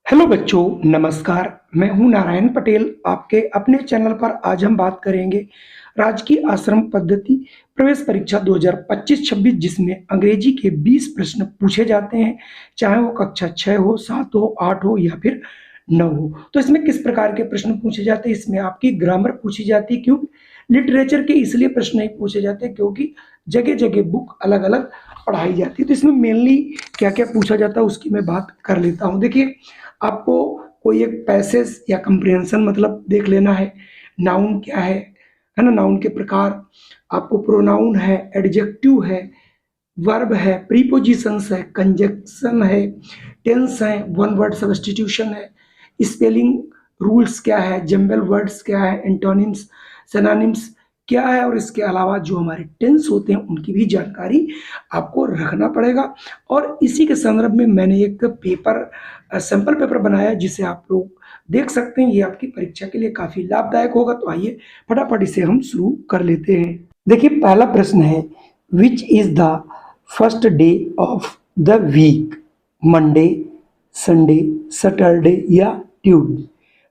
Hello बच्चों, नमस्कार। मैं हूं नारायण पटेल। आपके अपने चैनल पर आज हम बात करेंगे राजकीय आश्रम पद्धति प्रवेश परीक्षा 2025-26, जिसमें अंग्रेजी के 20 प्रश्न पूछे जाते हैं, चाहे वो कक्षा 6 हो, 7 हो, 8 हो या फिर 9 हो। तो इसमें किस प्रकार के प्रश्न पूछे जाते हैं? इसमें आपकी ग्रामर पूछी जाती है। क्यों? लिटरेचर के इसलिए प्रश्न नहीं पूछे जाते क्योंकि जगह जगह बुक अलग अलग पढ़ाई जाती है। तो इसमें मेनली क्या क्या पूछा जाता है उसकी मैं बात कर लेता हूँ। देखिए, आपको कोई एक पैसेज या कंप्रिहेंशन मतलब देख लेना है। नाउन क्या है ना, नाउन के प्रकार। आपको प्रोनाउन है, एडजेक्टिव है, वर्ब है, प्रीपोजिशंस है, कंजक्शन है, टेंस है, वन वर्ड सब्स्टिट्यूशन है, स्पेलिंग रूल्स क्या है, जंबल वर्ड्स क्या है, एंटोनिम्स, सिनोनिम्स क्या है, और इसके अलावा जो हमारे टेंस होते हैं उनकी भी जानकारी आपको रखना पड़ेगा। और इसी के संदर्भ में मैंने एक पेपर, सैंपल पेपर बनाया है, जिसे आप लोग देख सकते हैं। ये आपकी परीक्षा के लिए काफी लाभदायक होगा। तो आइए फटाफट इसे हम शुरू कर लेते हैं। देखिए, पहला प्रश्न है, which is the first day of the week? Monday, Sunday, Saturday या ट्यूसडे?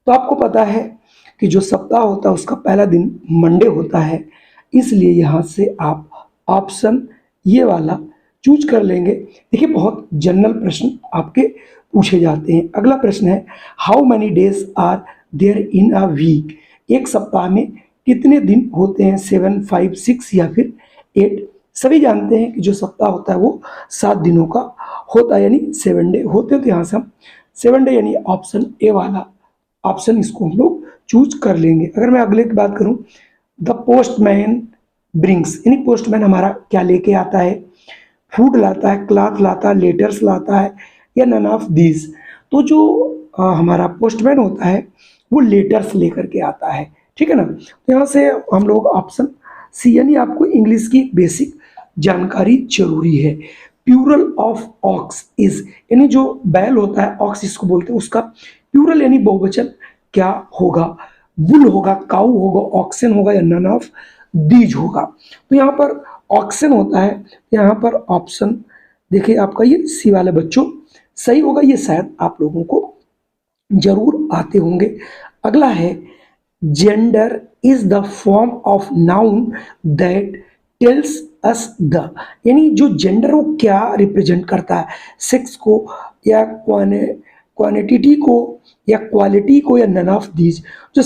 तो आपको पता है कि जो सप्ताह होता है उसका पहला दिन मंडे होता है, इसलिए यहाँ से आप ऑप्शन ये वाला चूज कर लेंगे। देखिए, बहुत जनरल प्रश्न आपके पूछे जाते हैं। अगला प्रश्न है, how many days are there in a week? एक सप्ताह में कितने दिन होते हैं? 7, 5, 6 या फिर 8? सभी जानते हैं कि जो सप्ताह होता है वो 7 दिनों का होता है, यानी 7 डे होते हैं। तो यहाँ से हम 7 डे यानी ऑप्शन ए वाला ऑप्शन इसको हम लोग चूज कर लेंगे। अगर मैं अगले की बात करूं, द पोस्टमैन ब्रिंग्स, यानी पोस्टमैन हमारा क्या लेके आता है? फूड लाता है, क्लॉथ लाता है, लेटर्स लाता है, या नन ऑफ दीज? तो जो हमारा पोस्टमैन होता है वो लेटर्स लेकर के आता है, ठीक है ना। तो यहाँ से हम लोग ऑप्शन सी, यानी आपको इंग्लिश की बेसिक जानकारी जरूरी है। प्यूरल ऑफ ऑक्स इज, यानी जो बैल होता है, ऑक्स इसको बोलते हैं, उसका प्यूरल यानी बहुवचन क्या होगा? बुल होगा, काऊ होगा, ऑक्सन होगा, या नन ऑफ दीज होगा? तो यहाँ पर ऑक्सन होता है। यहाँ पर ऑप्शन देखिए आपका ये सी वाले बच्चों सही होगा। ये शायद आप लोगों को जरूर आते होंगे। अगला है, gender is the form of noun that tells us the, यानी जो जेंडर वो क्या रिप्रेजेंट करता है? सेक्स को, या क्वांटिटी को, या क्वालिटी को, या नन ऑफ दीज? जो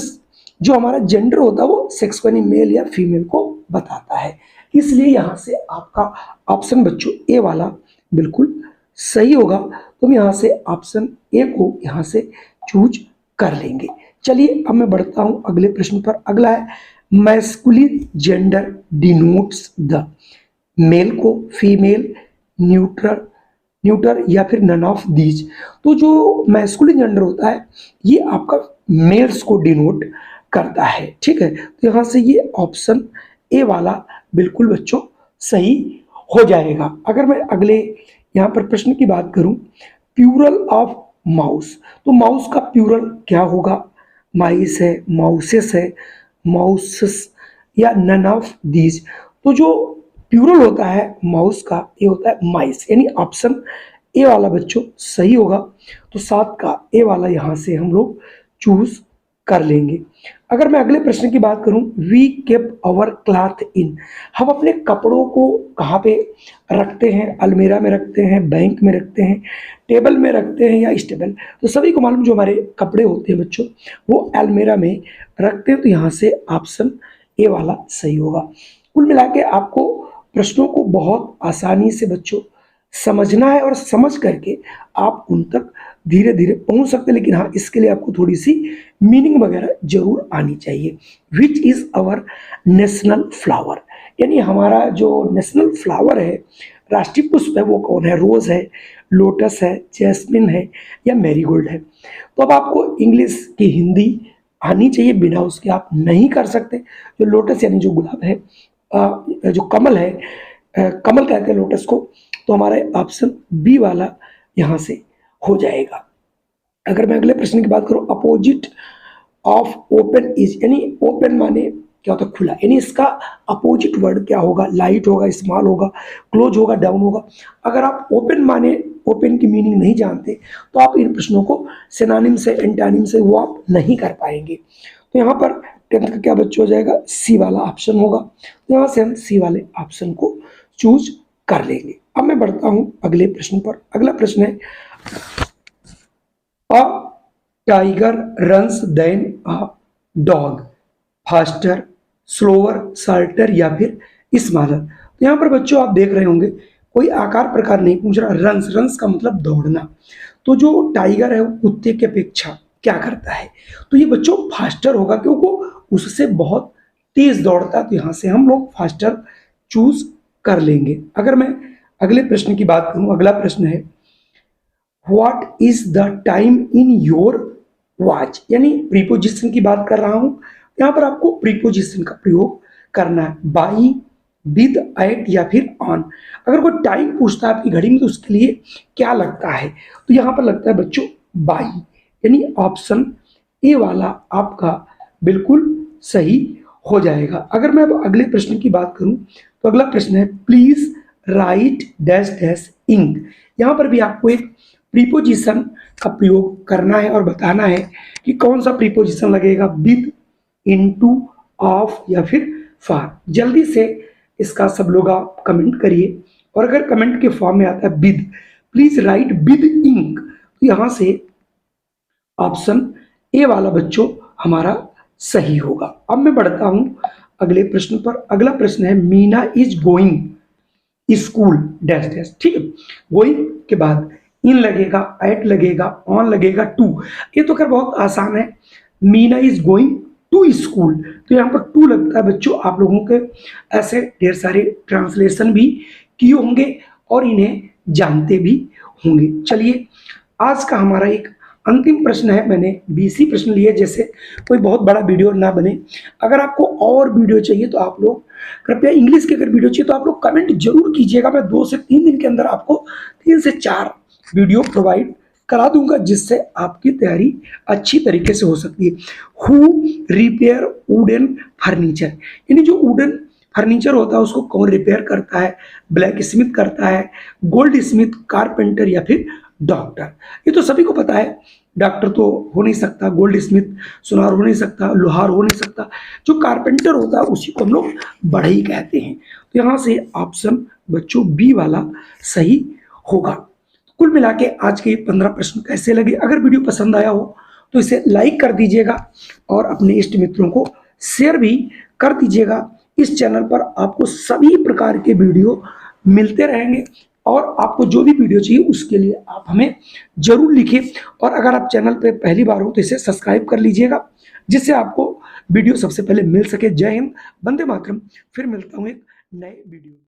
जो हमारा जेंडर होता है वो सेक्स को यानी मेल या फीमेल को बताता है। इसलिए यहाँ से आपका ऑप्शन बच्चों ए वाला बिल्कुल सही होगा। तो हम यहाँ से ऑप्शन ए को यहाँ से चूज कर लेंगे। चलिए अब मैं बढ़ता हूँ अगले प्रश्न पर। अगला है, masculine gender denotes the? Male को, फीमेल, न्यूट्रल, न्यूटर, या फिर नन ऑफ दीज? तो जो मैस्कुलिन जेंडर होता है ये आपका मेल्स को डिनोट करता है, ठीक है। तो यहाँ से ये ऑप्शन ए वाला बिल्कुल बच्चों सही हो जाएगा। अगर मैं अगले यहाँ पर प्रश्न की बात करूं, प्यूरल ऑफ माउस, तो माउस का प्यूरल क्या होगा? माइस है, माउसेस है, माउसेस, या नन ऑफ दीज? तो जो प्यूरल होता है माउस का ये होता है माइस, यानी ऑप्शन ए वाला बच्चों सही होगा। तो 7 का ए वाला यहाँ से हम लोग चूज कर लेंगे। अगर मैं अगले प्रश्न की बात करूं, we keep our cloth in, हम अपने कपड़ों को कहाँ पे रखते हैं? अलमीरा में रखते हैं, बैंक में रखते हैं, टेबल में रखते हैं, या स्टेबल? तो सभी को मालूम जो हमारे कपड़े होते हैं बच्चों वो अलमीरा में रखते हैं। तो यहाँ से ऑप्शन ए वाला सही होगा। कुल मिला के आपको प्रश्नों को बहुत आसानी से बच्चों समझना है, और समझ करके आप उन तक धीरे धीरे पहुंच सकते हैं। लेकिन हाँ, इसके लिए आपको थोड़ी सी मीनिंग वगैरह जरूर आनी चाहिए। Which is our national flower, यानी हमारा जो नेशनल फ्लावर है, राष्ट्रीय पुष्प है, वो कौन है? रोज है, लोटस है, जैस्मिन है, या मैरीगोल्ड है? तो अब आपको इंग्लिश की हिंदी आनी चाहिए, बिना उसके आप नहीं कर सकते। जो लोटस यानी जो गुलाब है, जो कमल है, कमल कहते हैं लोटस को। तो हमारा ऑप्शन बी वाला यहाँ से हो जाएगा। अगर मैं अगले प्रश्न की बात करूं, अपोजिट ऑफ ओपन इज, यानी ओपन माने क्या होता है? खुला, यानी इसका अपोजिट वर्ड क्या होगा? लाइट होगा, स्मॉल होगा, क्लोज होगा, डाउन होगा? अगर आप ओपन माने ओपन की मीनिंग नहीं जानते तो आप इन प्रश्नों को सिनोनिम से, एंटोनिम से वो आप नहीं कर पाएंगे। तो यहाँ पर 10th का क्या बच्चों हो जाएगा, सी वाला ऑप्शन होगा। तो यहाँ से हम सी वाले ऑप्शन को चूज कर लेंगे। अब मैं बढ़ता हूँ अगले प्रश्न पर। अगला प्रश्न है, a tiger runs than a dog, faster, slower, shorter या फिर स्मॉलर। तो यहाँ पर बच्चों आप देख रहे होंगे कोई आकार प्रकार नहीं पूछ रहा, रन्स, रन्स का मतलब दौड़ना। तो जो टाइगर है वो कुत्ते की अपेक्षा क्या करता है, तो ये बच्चों फास्टर होगा क्योंकि वो उससे बहुत तेज दौड़ता है। तो यहाँ से हम लोग फास्टर चूज कर लेंगे। अगर मैं अगले प्रश्न की बात करूं, अगला प्रश्न है, what is the time in your watch, यानी प्रीपोजिशन की बात कर रहा हूं। यहां पर आपको प्रीपोजिशन का प्रयोग करना है, बाई, विद, एट या फिर ऑन। अगर कोई टाइम पूछता है आपकी घड़ी में तो उसके लिए क्या लगता है, तो यहां पर लगता है बच्चों बाई, यानी ऑप्शन ए वाला आपका बिल्कुल सही हो जाएगा। अगर मैं अब अगले प्रश्न की बात करूं तो अगला प्रश्न है, please write dash dash ink. यहां पर भी आपको एक प्रीपोजिशन का प्रयोग करना है और बताना है कि कौन सा प्रीपोजिशन लगेगा, विद, इनटू, ऑफ या फिर फॉर। जल्दी से इसका सब लोग आप कमेंट करिए, और अगर कमेंट के फॉर्म में आता है with, please write with ink, तो यहां से ऑप्शन ए वाला बच्चों हमारा सही होगा। अब मैं बढ़ता हूं अगले प्रश्न पर। अगला प्रश्न है, Meena is going school dash dash. ठीक है, गोइंग के बाद इन लगेगा, एट लगेगा, ऑन लगेगा, टू। ये तो खैर बहुत आसान है, Meena is going to school, तो यहाँ पर टू लगता है बच्चों। आप लोगों के ऐसे ढेर सारे ट्रांसलेशन भी किए होंगे और इन्हें जानते भी होंगे। चलिए, आज का हमारा एक अंतिम प्रश्न है, मैंने 20 प्रश्न लिए, जैसे कोई बहुत बड़ा वीडियो ना बने। अगर आपको और वीडियो चाहिए तो आप लोग कृपया, इंग्लिश की अगर वीडियो चाहिए तो आप लोग कमेंट जरूर कीजिएगा। मैं 2 से 3 दिन के अंदर आपको 3 से 4 वीडियो प्रोवाइड करा दूंगा, जिससे आपकी तैयारी अच्छी तरीके से हो सकती है। हु रिपेयर वुडन फर्नीचर, यानी जो वुडन फर्नीचर होता है उसको कौन रिपेयर करता है, ब्लैक स्मिथ करता है, गोल्ड स्मिथ, कारपेंटर या फिर डॉक्टर। ये तो सभी को पता है, डॉक्टर तो हो नहीं सकता, गोल्ड स्मिथ सुनार हो नहीं सकता, लोहार हो नहीं सकता, जो कारपेंटर होता है उसी को हम लोग बढ़ई कहते हैं। तो यहाँ से ऑप्शन बच्चों बी वाला सही होगा। कुल मिला के आज के 15 प्रश्न कैसे लगे, अगर वीडियो पसंद आया हो तो इसे लाइक कर दीजिएगा और अपने इष्ट मित्रों को शेयर भी कर दीजिएगा। इस चैनल पर आपको सभी प्रकार के वीडियो मिलते रहेंगे, और आपको जो भी वीडियो चाहिए उसके लिए आप हमें जरूर लिखें। और अगर आप चैनल पर पहली बार हो तो इसे सब्सक्राइब कर लीजिएगा, जिससे आपको वीडियो सबसे पहले मिल सके। जय हिंद, वंदे मातरम। फिर मिलता हूँ एक नए वीडियो।